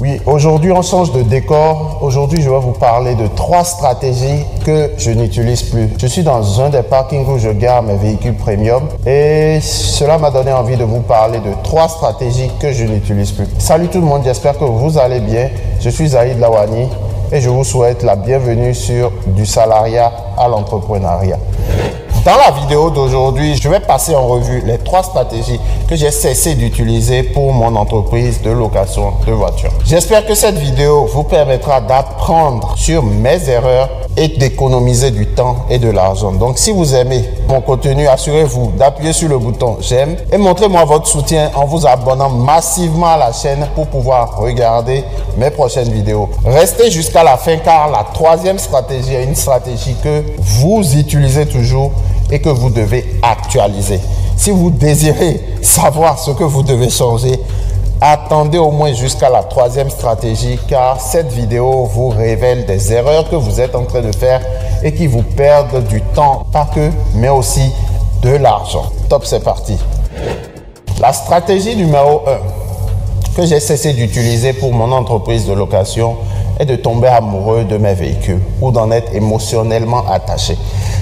Oui, aujourd'hui on change de décor. Aujourd'hui je vais vous parler de 3 stratégies que je n'utilise plus. Je suis dans un des parkings où je garde mes véhicules premium et cela m'a donné envie de vous parler de 3 stratégies que je n'utilise plus. Salut tout le monde, j'espère que vous allez bien. Je suis Zaïd Lawani et je vous souhaite la bienvenue sur Du salariat à l'entrepreneuriat. Dans la vidéo d'aujourd'hui, je vais passer en revue les 3 stratégies que j'ai cessé d'utiliser pour mon entreprise de location de voitures. J'espère que cette vidéo vous permettra d'apprendre sur mes erreurs et d'économiser du temps et de l'argent. Donc si vous aimez mon contenu, assurez-vous d'appuyer sur le bouton j'aime et montrez-moi votre soutien en vous abonnant massivement à la chaîne pour pouvoir regarder mes prochaines vidéos. Restez jusqu'à la fin car la 3e stratégie est une stratégie que vous utilisez toujours et que vous devez actualiser. Si vous désirez savoir ce que vous devez changer, attendez au moins jusqu'à la 3e stratégie car cette vidéo vous révèle des erreurs que vous êtes en train de faire et qui vous perdent du temps, pas que, mais aussi de l'argent. Top, c'est parti. La stratégie numéro 1 que j'ai cessé d'utiliser pour mon entreprise de location est de tomber amoureux de mes véhicules ou d'en être émotionnellement attaché.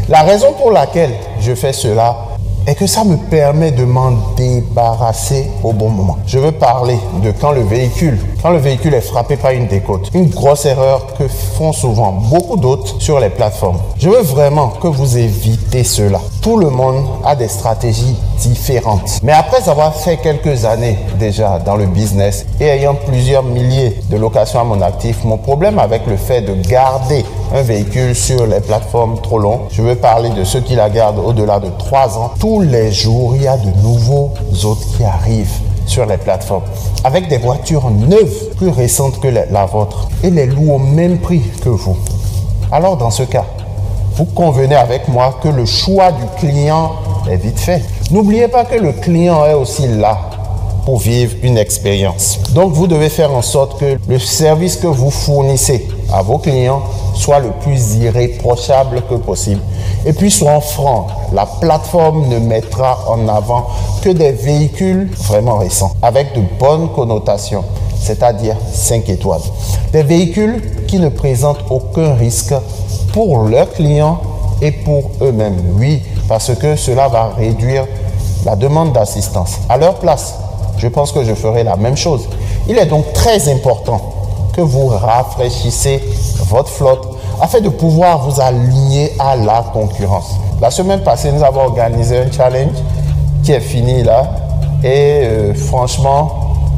La raison pour laquelle je fais cela est que ça me permet de m'en débarrasser au bon moment. Je veux parler de quand le véhicule est frappé par une décote. Une grosse erreur que font souvent beaucoup d'autres sur les plateformes. Je veux vraiment que vous évitez cela. Tout le monde a des stratégies différentes. Mais après avoir fait quelques années déjà dans le business et ayant plusieurs milliers de locations à mon actif, mon problème avec le fait de garder un véhicule sur les plateformes trop long, je veux parler de ceux qui la gardent au-delà de 3 ans. Tous les jours, il y a de nouveaux autres qui arrivent sur les plateformes avec des voitures neuves, plus récentes que la vôtre et les louent au même prix que vous. Alors dans ce cas, vous convenez avec moi que le choix du client est vite fait. N'oubliez pas que le client est aussi là pour vivre une expérience. Donc vous devez faire en sorte que le service que vous fournissez à vos clients soit le plus irréprochable que possible. Et puis soyons francs, la plateforme ne mettra en avant que des véhicules vraiment récents, avec de bonnes connotations, c'est-à-dire 5 étoiles. Des véhicules qui ne présentent aucun risque pour leurs clients et pour eux-mêmes. Oui, parce que cela va réduire la demande d'assistance. À leur place, je pense que je ferai la même chose. Il est donc très important que vous rafraîchissez votre flotte afin de pouvoir vous aligner à la concurrence. La semaine passée, nous avons organisé un challenge qui est fini là et franchement,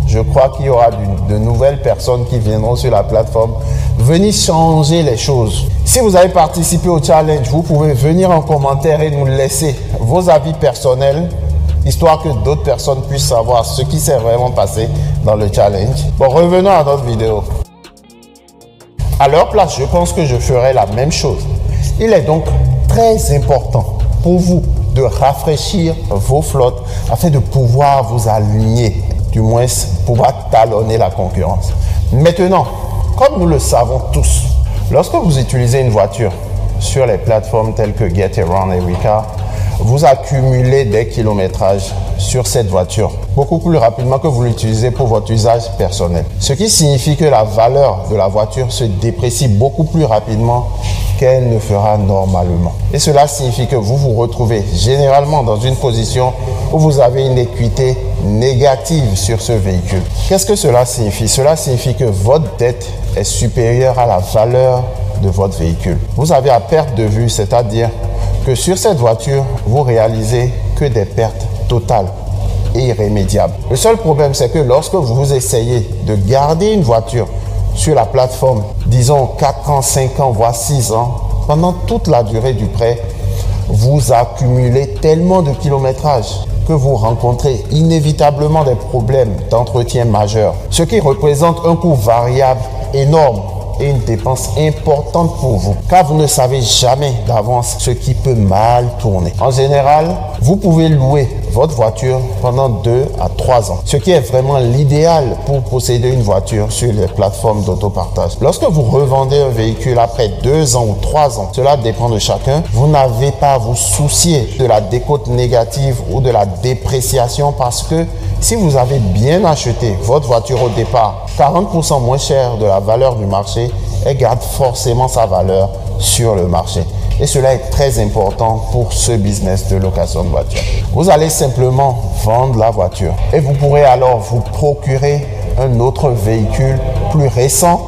je crois qu'il y aura de nouvelles personnes qui viendront sur la plateforme. Venez changer les choses. Si vous avez participé au challenge, vous pouvez venir en commentaire et nous laisser vos avis personnels, histoire que d'autres personnes puissent savoir ce qui s'est vraiment passé dans le challenge. Bon, revenons à notre vidéo. À leur place, je pense que je ferai la même chose. Il est donc très important pour vous de rafraîchir vos flottes afin de pouvoir vous aligner, du moins pouvoir talonner la concurrence. Maintenant, comme nous le savons tous, lorsque vous utilisez une voiture sur les plateformes telles que Getaround et Wecar, vous accumulez des kilométrages sur cette voiture beaucoup plus rapidement que vous l'utilisez pour votre usage personnel. Ce qui signifie que la valeur de la voiture se déprécie beaucoup plus rapidement qu'elle ne fera normalement. Et cela signifie que vous vous retrouvez généralement dans une position où vous avez une équité négative sur ce véhicule. Qu'est-ce que cela signifie? Cela signifie que votre dette est supérieure à la valeur de votre véhicule. Vous avez à perte de vue, c'est-à-dire que sur cette voiture, vous réalisez que des pertes totales et irrémédiables. Le seul problème, c'est que lorsque vous essayez de garder une voiture sur la plateforme, disons 4 ans, 5 ans, voire 6 ans, pendant toute la durée du prêt, vous accumulez tellement de kilométrage que vous rencontrez inévitablement des problèmes d'entretien majeurs, ce qui représente un coût variable énorme et une dépense importante pour vous, car vous ne savez jamais d'avance ce qui peut mal tourner. En général, vous pouvez louer votre voiture pendant 2 à 3 ans, ce qui est vraiment l'idéal pour posséder une voiture sur les plateformes d'autopartage. Lorsque vous revendez un véhicule après 2 ans ou 3 ans, cela dépend de chacun, vous n'avez pas à vous soucier de la décote négative ou de la dépréciation parce que si vous avez bien acheté votre voiture au départ, 40% moins cher de la valeur du marché, elle garde forcément sa valeur sur le marché. Et cela est très important pour ce business de location de voiture. Vous allez simplement vendre la voiture et vous pourrez alors vous procurer un autre véhicule plus récent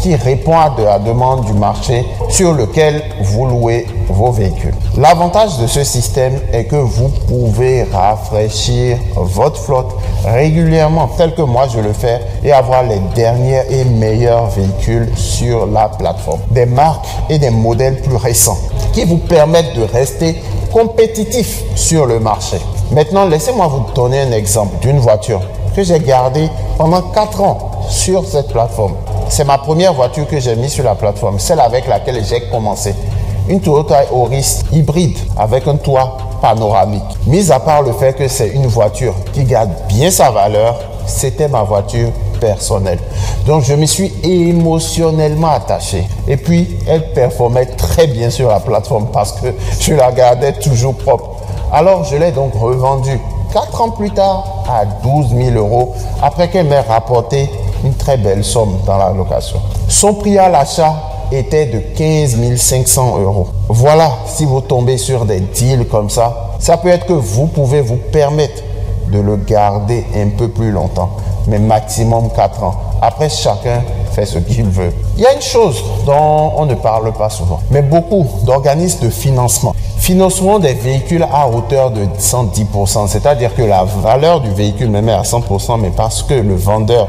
qui répond à la demande du marché sur lequel vous louez vos véhicules. L'avantage de ce système est que vous pouvez rafraîchir votre flotte régulièrement, tel que moi je le fais, et avoir les derniers et meilleurs véhicules sur la plateforme. Des marques et des modèles plus récents qui vous permettent de rester compétitif sur le marché. Maintenant, laissez-moi vous donner un exemple d'une voiture que j'ai gardée pendant 4 ans sur cette plateforme. C'est ma première voiture que j'ai mise sur la plateforme, celle avec laquelle j'ai commencé. Une Toyota Auris hybride avec un toit panoramique. Mis à part le fait que c'est une voiture qui garde bien sa valeur, c'était ma voiture personnelle. Donc je m'y suis émotionnellement attaché. Et puis elle performait très bien sur la plateforme parce que je la gardais toujours propre. Alors je l'ai donc revendue 4 ans plus tard à 12 000 euros après qu'elle m'ait rapporté une très belle somme dans la location. Son prix à l'achat était de 15 500 euros. Voilà, si vous tombez sur des deals comme ça peut être que vous pouvez vous permettre de le garder un peu plus longtemps, mais maximum 4 ans. Après, chacun fait ce qu'il veut. Il y a une chose dont on ne parle pas souvent, mais beaucoup d'organismes de financement financeront des véhicules à hauteur de 110%, c'est-à-dire que la valeur du véhicule même est à 100%, mais parce que le vendeur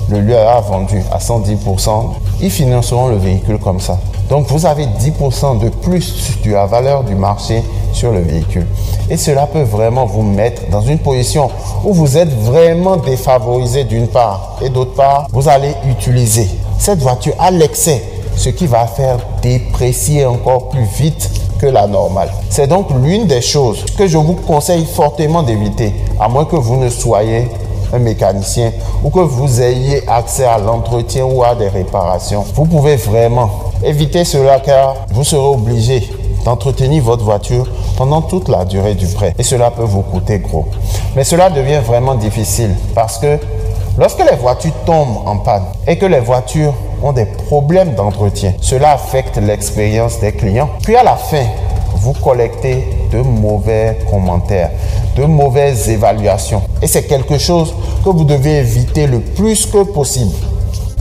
le lui a vendu à 110%, ils financeront le véhicule comme ça. Donc vous avez 10% de plus de la valeur du marché sur le véhicule. Et cela peut vraiment vous mettre dans une position où vous êtes vraiment défavorisé d'une part, et d'autre part, vous allez utiliser cette voiture à l'excès, ce qui va faire déprécier encore plus vite que la normale. C'est donc l'une des choses que je vous conseille fortement d'éviter, à moins que vous ne soyez un mécanicien ou que vous ayez accès à l'entretien ou à des réparations. Vous pouvez vraiment éviter cela car vous serez obligé d'entretenir votre voiture pendant toute la durée du prêt et cela peut vous coûter gros. Mais cela devient vraiment difficile parce que lorsque les voitures tombent en panne et que les voitures ont des problèmes d'entretien, cela affecte l'expérience des clients. Puis à la fin, vous collectez de mauvais commentaires, de mauvaises évaluations. Et c'est quelque chose que vous devez éviter le plus que possible.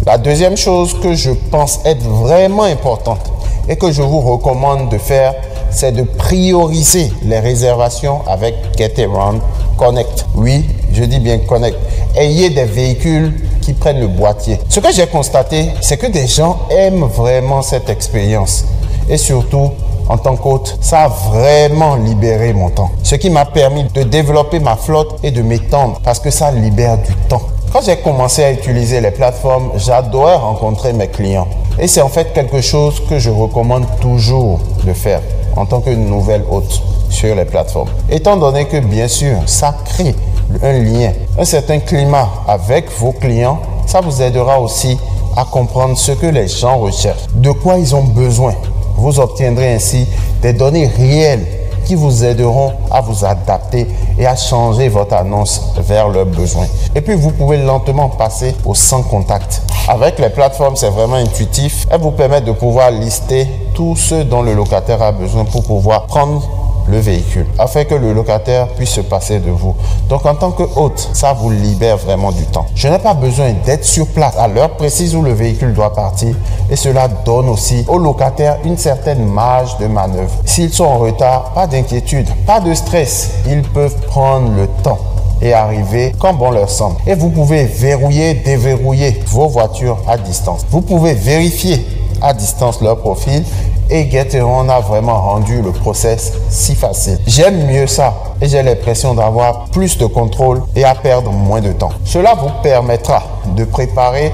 La deuxième chose que je pense être vraiment importante et que je vous recommande de faire, c'est de prioriser les réservations avec Getaround Connect. Oui, je dis bien Connect. Ayez des véhicules qui prennent le boîtier. Ce que j'ai constaté, c'est que des gens aiment vraiment cette expérience. Et surtout, en tant qu'hôte, ça a vraiment libéré mon temps. Ce qui m'a permis de développer ma flotte et de m'étendre parce que ça libère du temps. Quand j'ai commencé à utiliser les plateformes, j'adorais rencontrer mes clients. Et c'est en fait quelque chose que je recommande toujours de faire en tant que nouvelle hôte sur les plateformes. Étant donné que bien sûr, ça crée un lien, un certain climat avec vos clients, ça vous aidera aussi à comprendre ce que les gens recherchent, de quoi ils ont besoin. Vous obtiendrez ainsi des données réelles qui vous aideront à vous adapter et à changer votre annonce vers leurs besoins. Et puis, vous pouvez lentement passer au sans contact. Avec les plateformes, c'est vraiment intuitif. Elles vous permettent de pouvoir lister tout ce dont le locataire a besoin pour pouvoir prendre le véhicule, afin que le locataire puisse se passer de vous. Donc en tant que hôte, ça vous libère vraiment du temps. Je n'ai pas besoin d'être sur place à l'heure précise où le véhicule doit partir et cela donne aussi aux locataires une certaine marge de manœuvre. S'ils sont en retard, pas d'inquiétude, pas de stress, ils peuvent prendre le temps et arriver quand bon leur semble. Et vous pouvez verrouiller, déverrouiller vos voitures à distance. Vous pouvez vérifier à distance leur profil et Getaround a vraiment rendu le process si facile. J'aime mieux ça et j'ai l'impression d'avoir plus de contrôle et à perdre moins de temps. Cela vous permettra de préparer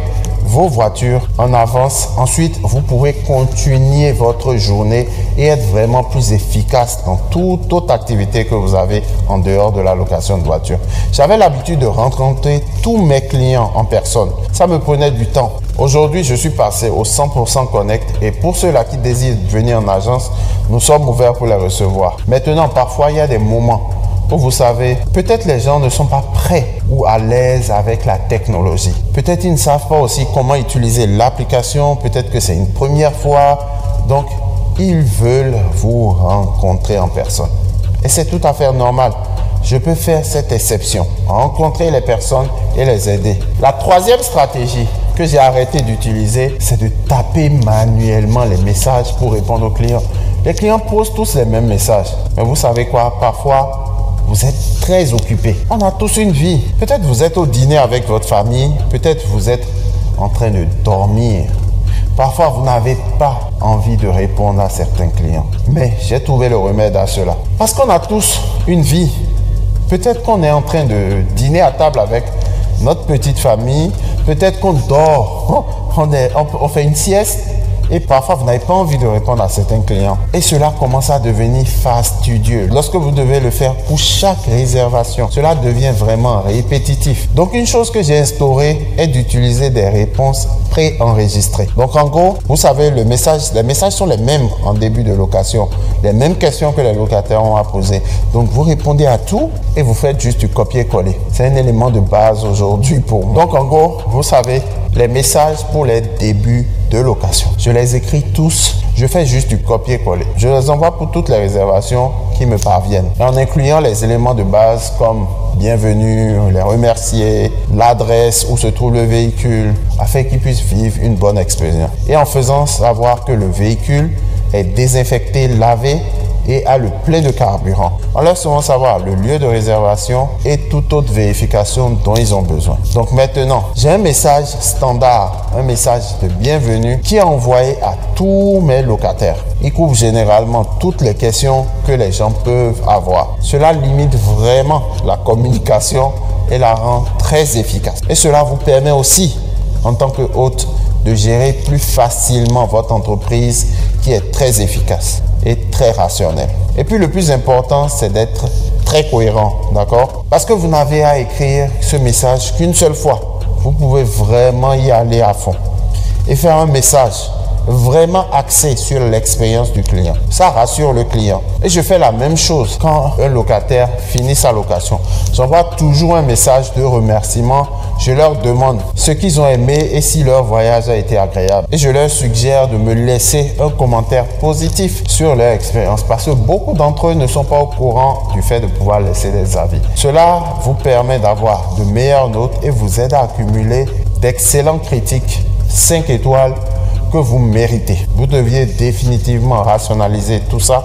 vos voitures en avance. Ensuite, vous pourrez continuer votre journée et être vraiment plus efficace dans toute autre activité que vous avez en dehors de la location de voiture. J'avais l'habitude de rencontrer tous mes clients en personne. Ça me prenait du temps. Aujourd'hui, je suis passé au 100% Connect et pour ceux-là qui désirent venir en agence, nous sommes ouverts pour les recevoir. Maintenant, parfois, il y a des moments où vous savez, peut-être les gens ne sont pas prêts ou à l'aise avec la technologie. Peut-être ils ne savent pas aussi comment utiliser l'application, peut-être que c'est une première fois. Donc, ils veulent vous rencontrer en personne. Et c'est tout à fait normal. Je peux faire cette exception, rencontrer les personnes et les aider. La troisième stratégie que j'ai arrêté d'utiliser, c'est de taper manuellement les messages pour répondre aux clients. Les clients posent tous les mêmes messages. Mais vous savez quoi? Parfois, vous êtes très occupé. On a tous une vie. Peut-être vous êtes au dîner avec votre famille. Peut-être vous êtes en train de dormir. Parfois, vous n'avez pas envie de répondre à certains clients. Mais j'ai trouvé le remède à cela. Parce qu'on a tous une vie. Peut-être qu'on est en train de dîner à table avec notre petite famille. Peut-être qu'on dort. On fait une sieste. Et parfois, vous n'avez pas envie de répondre à certains clients. Et cela commence à devenir fastidieux. Lorsque vous devez le faire pour chaque réservation, cela devient vraiment répétitif. Donc, une chose que j'ai instaurée est d'utiliser des réponses préenregistrées. Donc, en gros, vous savez, les messages sont les mêmes en début de location. Les mêmes questions que les locataires ont à poser. Donc, vous répondez à tout et vous faites juste du copier-coller. C'est un élément de base aujourd'hui pour moi. Donc, en gros, vous savez, les messages pour les débuts de location. Je les écris tous. Je fais juste du copier-coller. Je les envoie pour toutes les réservations qui me parviennent. En incluant les éléments de base comme bienvenue, les remercier, l'adresse où se trouve le véhicule, afin qu'ils puissent vivre une bonne expérience. Et en faisant savoir que le véhicule est désinfecté, lavé et a le plein de carburant. On leur souvent savoir le lieu de réservation et toute autre vérification dont ils ont besoin. Donc maintenant, j'ai un message standard, un message de bienvenue qui est envoyé à tous mes locataires. Il couvre généralement toutes les questions que les gens peuvent avoir. Cela limite vraiment la communication et la rend très efficace. Et cela vous permet aussi, en tant que hôte, de gérer plus facilement votre entreprise qui est très efficace et très rationnelle. Et puis le plus important, c'est d'être très cohérent, d'accord? Parce que vous n'avez à écrire ce message qu'une seule fois. Vous pouvez vraiment y aller à fond et faire un message vraiment axé sur l'expérience du client. Ça rassure le client. Et je fais la même chose quand un locataire finit sa location. J'envoie toujours un message de remerciement. Je leur demande ce qu'ils ont aimé et si leur voyage a été agréable. Et je leur suggère de me laisser un commentaire positif sur leur expérience parce que beaucoup d'entre eux ne sont pas au courant du fait de pouvoir laisser des avis. Cela vous permet d'avoir de meilleures notes et vous aide à accumuler d'excellentes critiques 5 étoiles que vous méritez. Vous deviez définitivement rationaliser tout ça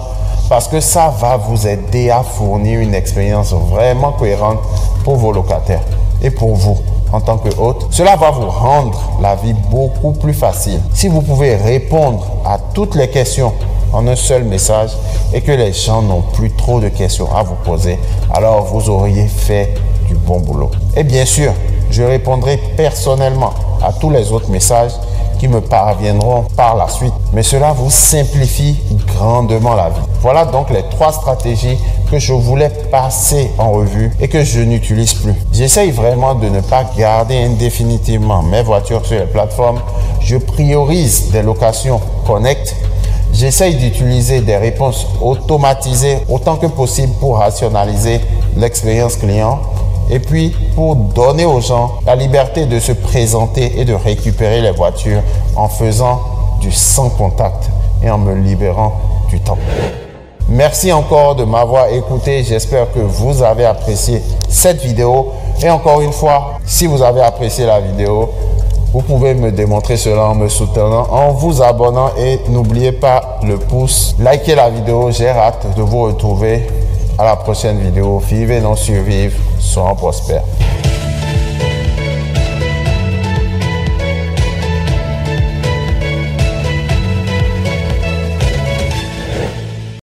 parce que ça va vous aider à fournir une expérience vraiment cohérente pour vos locataires et pour vous en tant que hôte. Cela va vous rendre la vie beaucoup plus facile. Si vous pouvez répondre à toutes les questions en un seul message et que les gens n'ont plus trop de questions à vous poser, alors vous auriez fait du bon boulot. Et bien sûr, je répondrai personnellement à tous les autres messages qui me parviendront par la suite. Mais cela vous simplifie grandement la vie. Voilà donc les 3 stratégies que je voulais passer en revue et que je n'utilise plus. J'essaye vraiment de ne pas garder indéfinitivement mes voitures sur les plateformes. Je priorise des locations Connect. J'essaye d'utiliser des réponses automatisées autant que possible pour rationaliser l'expérience client. Et puis, pour donner aux gens la liberté de se présenter et de récupérer les voitures en faisant du sans contact et en me libérant du temps. Merci encore de m'avoir écouté. J'espère que vous avez apprécié cette vidéo. Et encore une fois, si vous avez apprécié la vidéo, vous pouvez me démontrer cela en me soutenant, en vous abonnant et n'oubliez pas le pouce. Likez la vidéo. J'ai hâte de vous retrouver à la prochaine vidéo. Vivez, non survivre, soyons prospères.